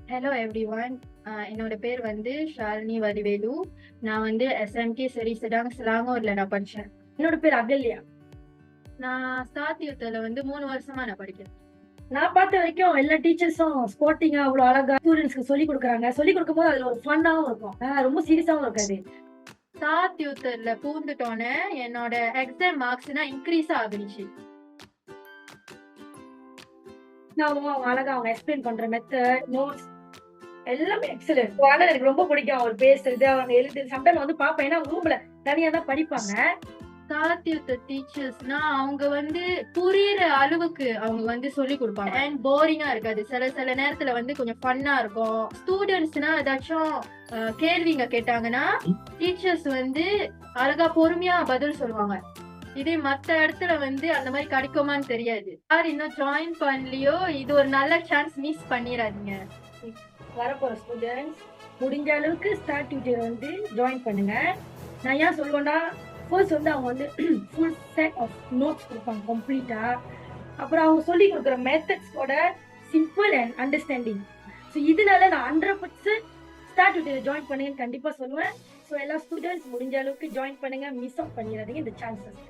Hello everyone. என்னோட பேர் வந்து ஷாலினி வடிவேலு. நான் வந்து எஸ்எம்கே செரிசடாங் சிலாங்கூர்ல நான் படிச்சேன். என்னோட பேர் அகல்யா. நான் ஸ்டார்ட் யூத்ல வந்து 3 வருஷமா நான் படிக்கிறேன். நான் பார்த்த வரைக்கும் எல்லா டீச்சர்ஸும் ஸ்போர்ட்டிங்கா அவ்வளோ அழகா ஸ்டூடெண்ட்ஸ்க்கு சொல்லி கொடுக்குறாங்க. சொல்லி கொடுக்கும்போது அதுல ஒரு ஃபன்னாவும் இருக்கும். ரொம்ப சீரியஸாவும் இருக்காது. ஸ்டார்ட் யூத்ல பூந்துட்டோன்னே என்னோட எக்ஸாம் மார்க்ஸ்னா இன்க்ரீஸ் ஆகுச்சு. அவங்க அழகா அவங்க எக்ஸ்பிளைன் பண்ற மெத்தட், நோட்ஸ் எல்லாமே எக்ஸலென்ட். அதனால எனக்கு ரொம்ப பிடிக்கும் அவர் பேசுறது, அவங்க எழுதுறது. சம்டைம் வந்து பார்ப்பேன். ஏன்னா ரூம்ல தனியா தான் படிப்பாங்க. ஸ்டார்ட் யூத் டீச்சர்ஸ்னா அவங்க வந்து புரியுற அளவுக்கு அவங்க வந்து சொல்லி கொடுப்பாங்க. அண்ட் போரிங்கா இருக்காது. சில நேரத்துல வந்து கொஞ்சம் ஃபன்னா இருக்கும். ஸ்டூடெண்ட்ஸ்னா ஏதாச்சும் கேள்விங்க கேட்டாங்கன்னா டீச்சர்ஸ் வந்து அழகா பொறுமையா பதில் சொல்லுவாங்க. இதே மத்த இடத்துல வந்து அந்த மாதிரி கிடைக்குமான்னு தெரியாது. யார் இன்னும் ஜாயின் பண்ணலையோ இது ஒரு நல்ல சான்ஸ் மிஸ் பண்ணிடாதீங்க. வரப்போற ஸ்டூடெண்ட்ஸ் முடிஞ்ச அளவுக்கு ஸ்டார்ட் டியூட்டர் வந்து ஜாயின் பண்ணுங்க. நான் ஏன் சொல்லுவேன்னா, ஃபர்ஸ்ட் வந்து அவங்க வந்து ஃபுல் செட் ஆஃப் நோட்ஸ் கொடுப்பாங்க கம்ப்ளீட்டா. அப்புறம் அவங்க சொல்லி கொடுக்குற மெத்தட்ஸோட சிம்பிள் அண்ட் அண்டர்ஸ்டாண்டிங். ஸோ இதனால நான் 100% ஸ்டார்ட் டியூட்டர் ஜாயின் பண்ணுங்கன்னு கண்டிப்பா சொல்லுவேன். ஸோ எல்லா ஸ்டூடெண்ட்ஸ் முடிஞ்ச அளவுக்கு ஜாயின் பண்ணுங்க. மிஸ் அவுட் பண்ணிடாதீங்க இந்த சான்சஸ்.